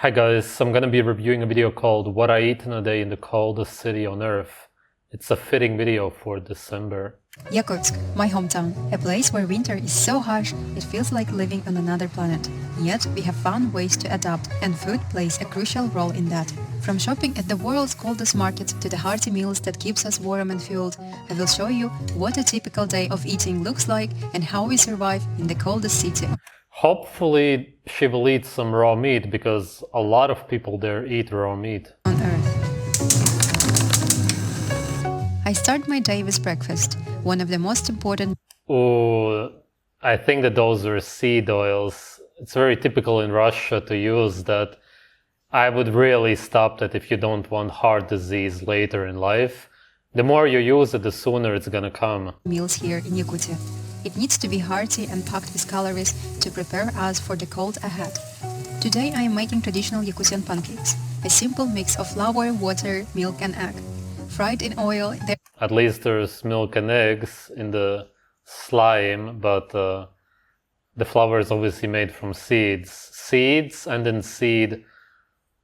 Hi guys, I'm gonna be reviewing a video called What I Eat in a Day in the Coldest City on Earth. It's a fitting video for December. Yakutsk, my hometown, a place where winter is so harsh it feels like living on another planet. Yet we have found ways to adapt, and food plays a crucial role in that. From shopping at the world's coldest market to the hearty meals that keeps us warm and fueled, I will show you what a typical day of eating looks like and how we survive in the coldest city. Hopefully she will eat some raw meat, because a lot of people there eat raw meat. On Earth. I start my day with breakfast, one of the most important. Ooh, I think that those are seed oils. It's very typical in Russia to use that. I would really stop that if you don't want heart disease later in life. The more you use it, the sooner it's gonna come. Meals here in Yakutia. It needs to be hearty and packed with calories to prepare us for the cold ahead. Today I am making traditional Yakutian pancakes, a simple mix of flour, water, milk and egg. Fried in oil. At least there's milk and eggs in the slime, but the flour is obviously made from seeds. Seeds and then seed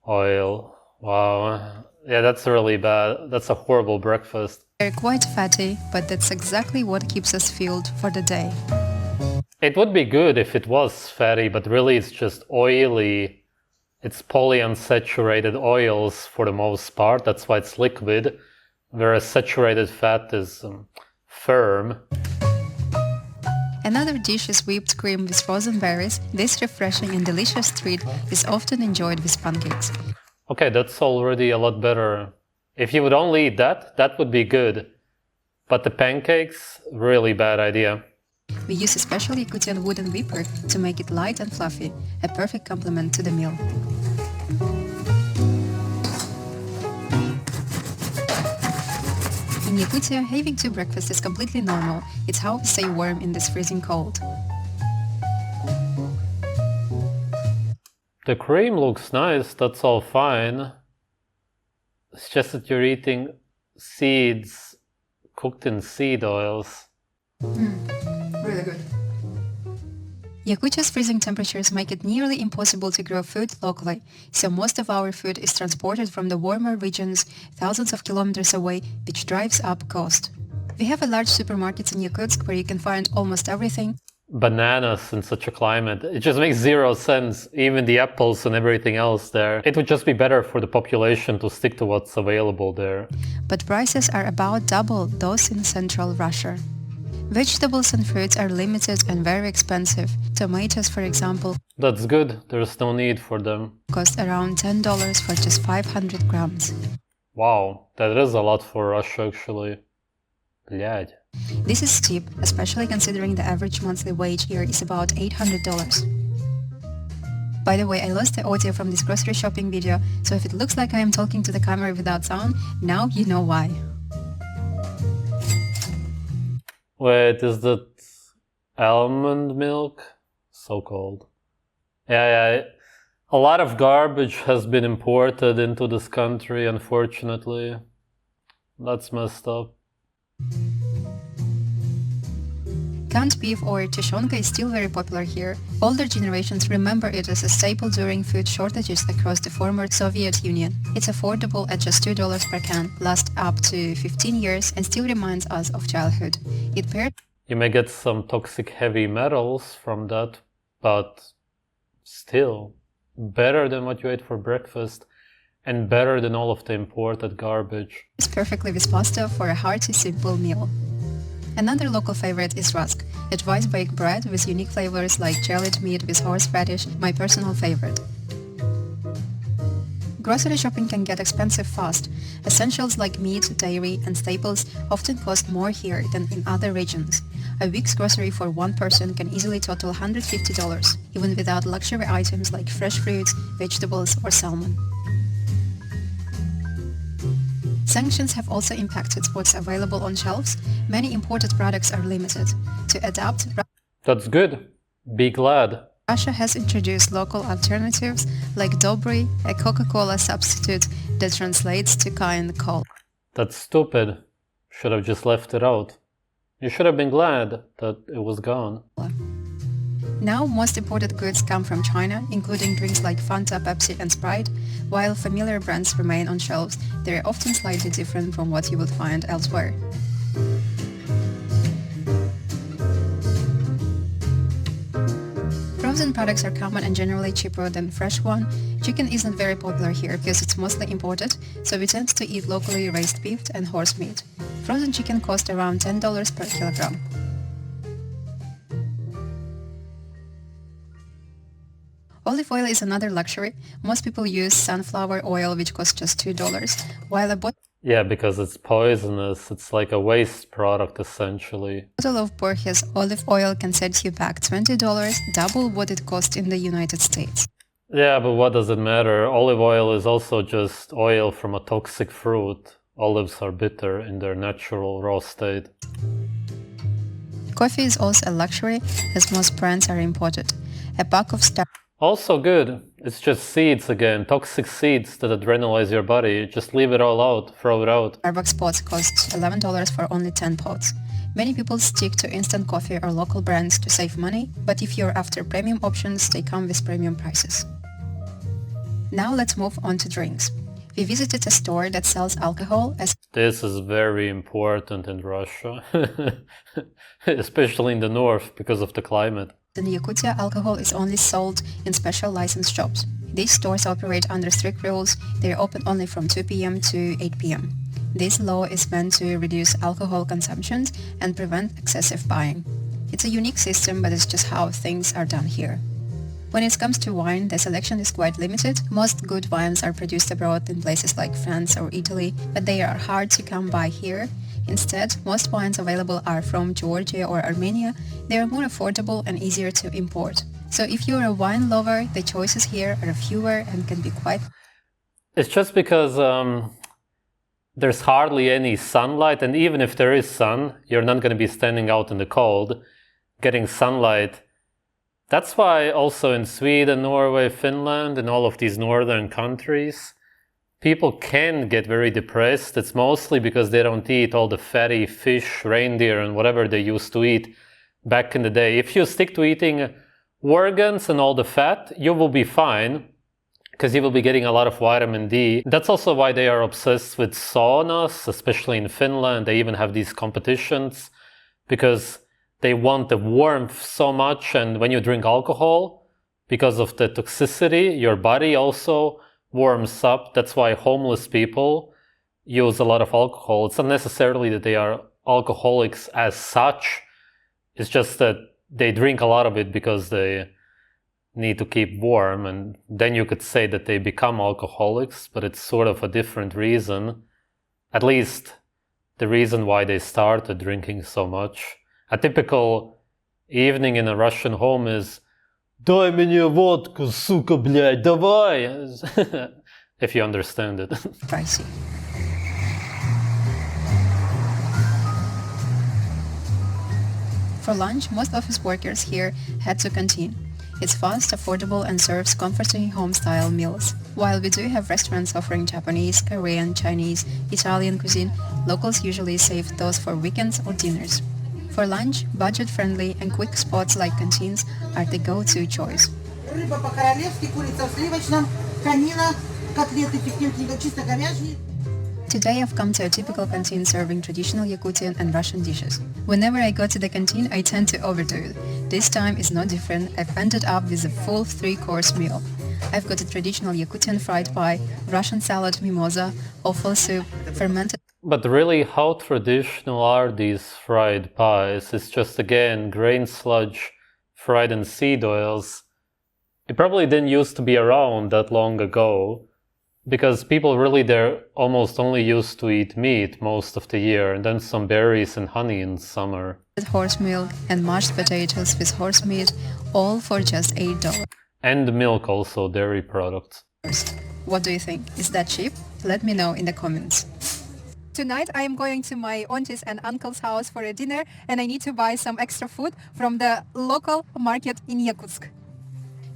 oil. Wow. Yeah, that's really bad. That's a horrible breakfast. They're quite fatty, but that's exactly what keeps us fueled for the day. It would be good if it was fatty, but really it's just oily. It's polyunsaturated oils for the most part. That's why it's liquid, whereas saturated fat is firm. Another dish is whipped cream with frozen berries. This refreshing and delicious treat is often enjoyed with pancakes. Okay, that's already a lot better. If you would only eat that, that would be good. But the pancakes, really bad idea. We use a special Yakutian wooden whipper to make it light and fluffy, a perfect complement to the meal. In Yakutia, having two breakfasts is completely normal. It's how we stay warm in this freezing cold. The cream looks nice, that's all fine. It's just that you're eating seeds cooked in seed oils. Really good. Yakutia's freezing temperatures make it nearly impossible to grow food locally, so most of our food is transported from the warmer regions thousands of kilometers away, which drives up cost. We have a large supermarket in Yakutsk where you can find almost everything. Bananas in such a climate. It just makes zero sense, even the apples and everything else there. It would just be better for the population to stick to what's available there. But prices are about double those in central Russia. Vegetables and fruits are limited and very expensive. Tomatoes, for example, that's good, there's no need for them. Cost around $10 for just 500 grams. Wow, that is a lot for Russia actually. Блядь. This is steep, especially considering the average monthly wage here is about $800. By the way, I lost the audio from this grocery shopping video, so if it looks like I am talking to the camera without sound, now you know why. Wait, is that almond milk? So cold. Yeah, a lot of garbage has been imported into this country, unfortunately. That's messed up. Canned beef or tushonka is still very popular here. Older generations remember it as a staple during food shortages across the former Soviet Union. It's affordable at just $2 per can, lasts up to 15 years and still reminds us of childhood. It paired. You may get some toxic heavy metals from that, but still better than what you ate for breakfast and better than all of the imported garbage. It's perfectly with pasta for a hearty, simple meal. Another local favorite is rusk, a twice-baked bread with unique flavors like jellied meat with horseradish, my personal favorite. Grocery shopping can get expensive fast. Essentials like meat, dairy and staples often cost more here than in other regions. A week's grocery for one person can easily total $150, even without luxury items like fresh fruits, vegetables or salmon. Sanctions have also impacted what's available on shelves. Many imported products are limited. To adapt, that's good. Be glad. Russia has introduced local alternatives like Dobry, a Coca-Cola substitute that translates to kind cold. That's stupid. Should have just left it out. You should have been glad that it was gone. Now, most imported goods come from China, including drinks like Fanta, Pepsi and Sprite. While familiar brands remain on shelves, they are often slightly different from what you would find elsewhere. Frozen products are common and generally cheaper than fresh one. Chicken isn't very popular here because it's mostly imported, so we tend to eat locally raised beef and horse meat. Frozen chicken costs around $10 per kilogram. Olive oil is another luxury. Most people use sunflower oil, which costs just $2, while a Yeah, because it's poisonous. It's like a waste product, essentially. bottle of Borges olive oil can set you back $20, double what it costs in the United States. Yeah, but what does it matter? Olive oil is also just oil from a toxic fruit. Olives are bitter in their natural raw state. Coffee is also a luxury, as most brands are imported. A pack of Also good. It's just seeds again, toxic seeds that adrenalize your body. Just leave it all out, throw it out. Starbucks pods cost $11 for only 10 pods. Many people stick to instant coffee or local brands to save money, but if you're after premium options, they come with premium prices. Now let's move on to drinks. We visited a store that sells alcohol as This is very important in Russia, especially in the north because of the climate. in Yakutsk, alcohol is only sold in special licensed shops. These stores operate under strict rules. They are open only from 2 p.m. to 8 p.m. This law is meant to reduce alcohol consumption and prevent excessive buying. It's a unique system, but it's just how things are done here. When it comes to wine, the selection is quite limited. Most good wines are produced abroad in places like France or Italy, but they are hard to come by here. Instead, most wines available are from Georgia or Armenia. They are more affordable and easier to import. So if you're a wine lover, the choices here are fewer and can be quite... It's just because there's hardly any sunlight, and even if there is sun, you're not going to be standing out in the cold, getting sunlight. That's why also in Sweden, Norway, Finland, and all of these northern countries, people can get very depressed. It's mostly because they don't eat all the fatty fish, reindeer, and whatever they used to eat back in the day. If you stick to eating organs and all the fat, you will be fine, because you will be getting a lot of vitamin D. That's also why they are obsessed with saunas, especially in Finland. They even have these competitions, because they want the warmth so much, and when you drink alcohol, because of the toxicity, your body also warms up. That's why homeless people use a lot of alcohol. It's not necessarily that they are alcoholics as such. It's just that they drink a lot of it because they need to keep warm, and then you could say that they become alcoholics, but it's sort of a different reason. At least the reason why they started drinking so much. A typical evening in a Russian home is "Дай мне водку, сука, блядь, давай!" If you understand it. pricey. For lunch, most office workers here head to canteen. It's fast, affordable, and serves comforting home-style meals. While we do have restaurants offering Japanese, Korean, Chinese, Italian cuisine, locals usually save those for weekends or dinners. For lunch, budget-friendly and quick spots like canteens are the go-to choice. Рыба по-королевски, курица в сливочном, конина, котлеты тефтельки, чисто говяжьи. Today I've come to a typical canteen serving traditional Yakutian and Russian dishes. Whenever I go to the canteen, I tend to overdo it. This time is no different. I've ended up with a full 3-course meal. I've got a traditional Yakutian fried pie, Russian salad mimosa, offal soup, fermented... But really, how traditional are these fried pies? It's just, again, grain sludge fried in seed oils. It probably didn't used to be around that long ago, because people really, they're almost only used to eat meat most of the year, and then some berries and honey in summer. horse milk and mashed potatoes with horse meat, all for just $8. And milk also, dairy products. What do you think? Is that cheap? Let me know in the comments. Tonight I am going to my auntie's and uncle's house for a dinner, and I need to buy some extra food from the local market in Yakutsk.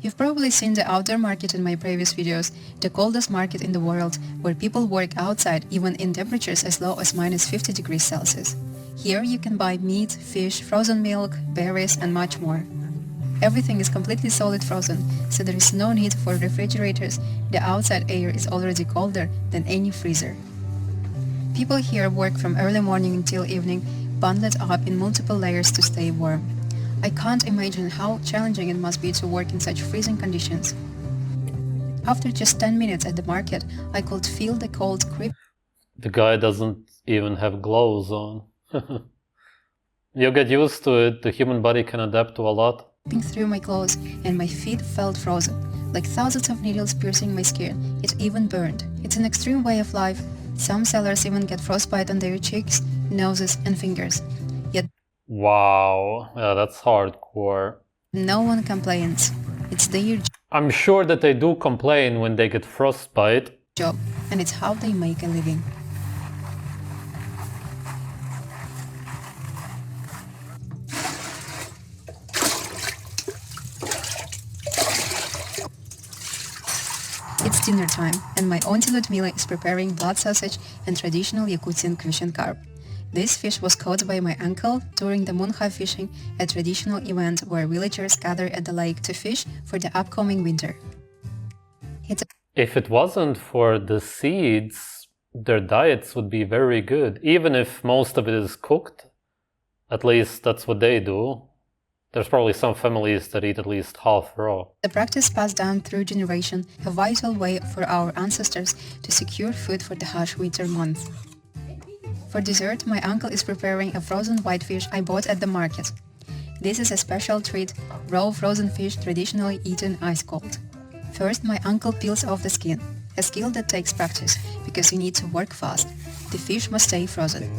You've probably seen the outdoor market in my previous videos, the coldest market in the world, where people work outside even in temperatures as low as minus 50 degrees Celsius. Here you can buy meat, fish, frozen milk, berries and much more. Everything is completely solid frozen, so there is no need for refrigerators. The outside air is already colder than any freezer. People here work from early morning until evening, bundled up in multiple layers to stay warm. I can't imagine how challenging it must be to work in such freezing conditions. After just 10 minutes at the market, I could feel the cold creep. The guy doesn't even have gloves on. You get used to it, the human body can adapt to a lot. Through my clothes, and my feet felt frozen, like thousands of needles piercing my skin. It even burned. It's an extreme way of life. Some sellers even get frostbite on their cheeks, noses, and fingers. Yet Wow, yeah, that's hardcore. no one complains. It's their I'm sure that they do complain when they get frostbite. job, and it's how they make a living. It's dinner time, and my auntie Ludmila is preparing blood sausage and traditional Yakutian Crucian carp. This fish was caught by my uncle during the Munha fishing, a traditional event where villagers gather at the lake to fish for the upcoming winter. If it wasn't for the seeds, their diets would be very good. Even if most of it is cooked, at least that's what they do. There's probably some families that eat at least half raw. The practice passed down through generation, a vital way for our ancestors to secure food for the harsh winter months. For dessert, my uncle is preparing a frozen whitefish I bought at the market. This is a special treat, raw frozen fish traditionally eaten ice cold. First, my uncle peels off the skin, a skill that takes practice, because you need to work fast. The fish must stay frozen.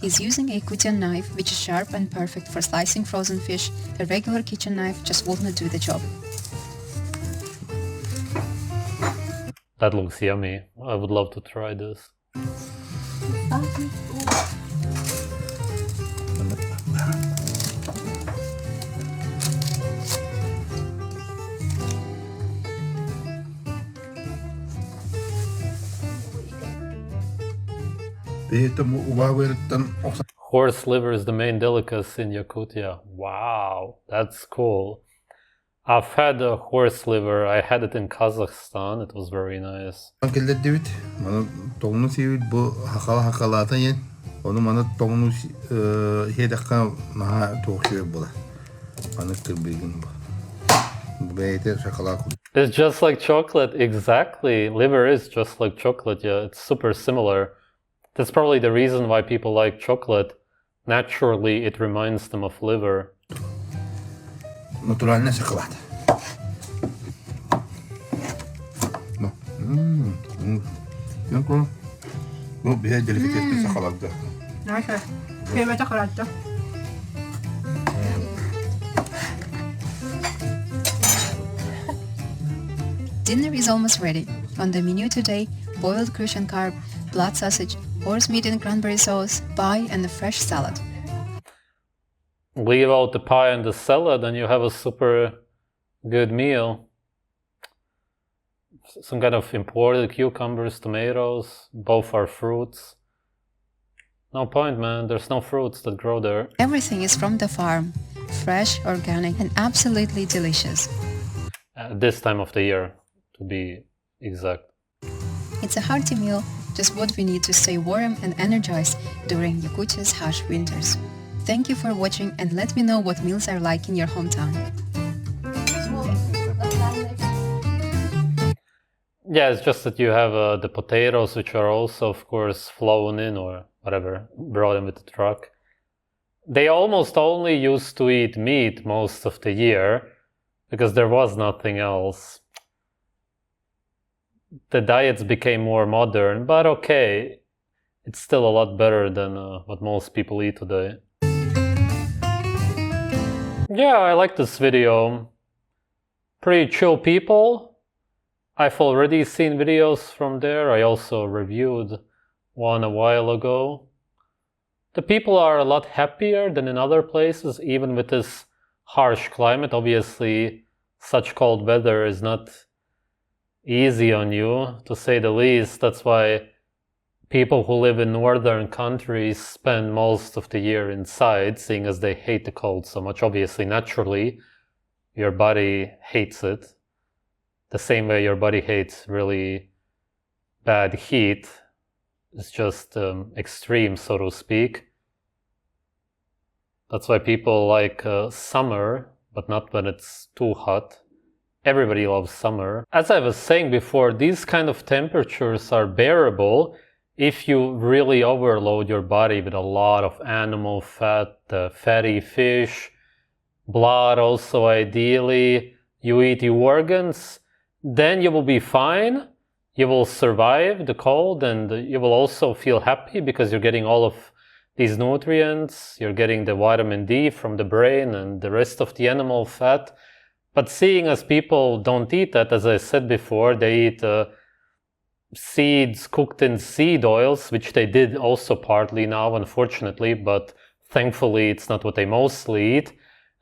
He's using a Yakutian knife, which is sharp and perfect for slicing frozen fish. A regular kitchen knife just would not do the job. That looks yummy. I would love to try this. Horse liver is the main delicacy in Yakutia. Wow, that's cool. I've had a horse liver. I had it in Kazakhstan. It was very nice. It's just like chocolate, exactly. Liver is just like chocolate, yeah. It's super similar. That's probably the reason why people like chocolate. Naturally, it reminds them of liver. Натуральная шоколад. Ну, бия деликатесный шоколад, да. Dinner is almost ready. On the menu today, boiled Crucian carp, blood sausage, horse meat in cranberry sauce, pie, and a fresh salad. Leave out the pie and the salad and you have a super good meal. Some kind of imported cucumbers, tomatoes, both are fruits. No point, man, there's no fruits that grow there. Everything is from the farm, fresh, organic, and absolutely delicious. This time of the year, to be exact. It's a hearty meal, just what we need to stay warm and energized during Yakutia's harsh winters. Thank you for watching and let me know what meals are like in your hometown. Yeah, it's just that you have the potatoes, which are also, of course, flown in or whatever, brought in with the truck. They almost only used to eat meat most of the year because there was nothing else. The diets became more modern, but okay, it's still a lot better than what most people eat today. Yeah, I like this video. Pretty chill people. I've already seen videos from there. I also reviewed one a while ago. The people are a lot happier than in other places, even with this harsh climate. Obviously, such cold weather is not easy on you, to say the least. That's why people who live in northern countries spend most of the year inside, seeing as they hate the cold so much. Obviously, naturally, your body hates it. The same way your body hates really bad heat. It's just extreme, so to speak. That's why people like summer, but not when it's too hot. Everybody loves summer. As I was saying before, these kind of temperatures are bearable if you really overload your body with a lot of animal fat, fatty fish, blood also ideally. You eat your organs, then you will be fine. You will survive the cold, and you will also feel happy because you're getting all of these nutrients. You're getting the vitamin D from the brain and the rest of the animal fat. But seeing as people don't eat that, as I said before, they eat seeds cooked in seed oils, which they did also partly now, unfortunately, but thankfully it's not what they mostly eat.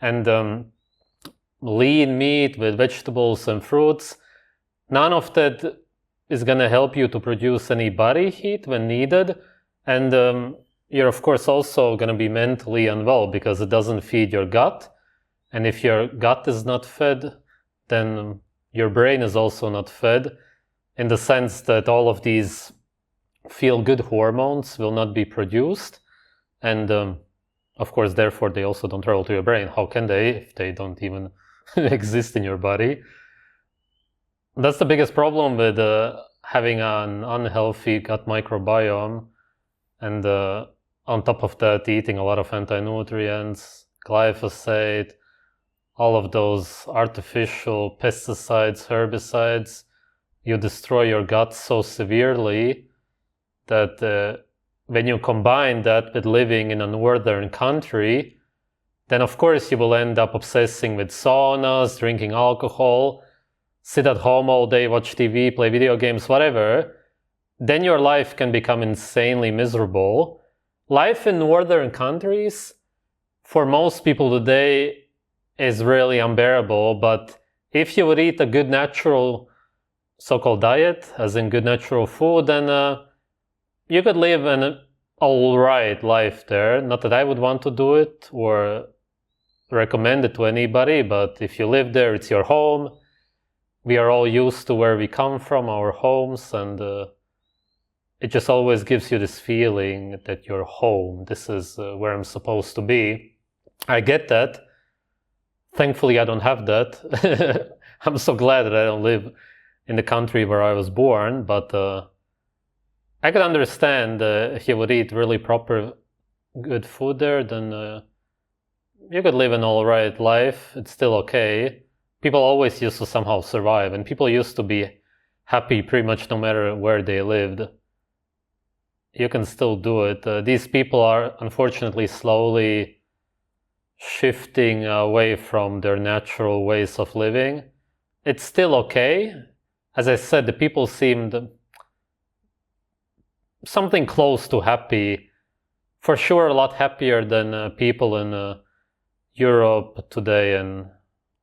And lean meat with vegetables and fruits, none of that is going to help you to produce any body heat when needed. And you're of course also going to be mentally unwell because it doesn't feed your gut. And if your gut is not fed, then your brain is also not fed, in the sense that all of these feel-good hormones will not be produced. And of course, therefore, they also don't travel to your brain. How can they if they don't even exist in your body? That's the biggest problem with having an unhealthy gut microbiome. And on top of that, eating a lot of anti-nutrients, glyphosate, all of those artificial pesticides, herbicides, you destroy your gut so severely that when you combine that with living in a northern country, then of course you will end up obsessing with saunas, drinking alcohol, sit at home all day, watch TV, play video games, whatever. Then your life can become insanely miserable. Life in northern countries, for most people today, is really unbearable, but if you would eat a good natural so-called diet, as in good natural food, then you could live an alright life there. Not that I would want to do it or recommend it to anybody, but if you live there, it's your home. We are all used to where we come from, our homes, and it just always gives you this feeling that you're home. This is where I'm supposed to be. I get that. Thankfully, I don't have that. I'm so glad that I don't live in the country where I was born, but I could understand if you would eat really proper, good food there, then you could live an alright life. It's still okay. People always used to somehow survive, and people used to be happy pretty much no matter where they lived. You can still do it. These people are unfortunately slowly shifting away from their natural ways of living. It's still okay. As I said, the people seemed something close to happy. For sure, a lot happier than people in Europe today and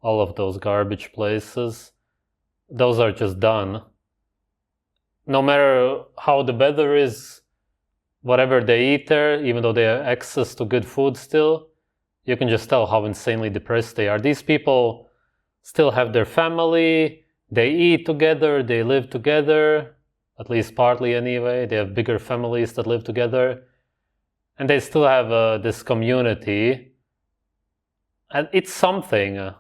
all of those garbage places. Those are just done. No matter how the weather is, whatever they eat there, even though they have access to good food still, you can just tell how insanely depressed they are. These people still have their family, they eat together, they live together, at least partly anyway. They have bigger families that live together. And they still have this community. And it's something.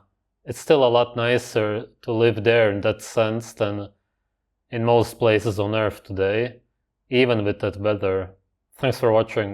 It's still a lot nicer to live there in that sense than in most places on Earth today, even with that weather. Thanks for watching.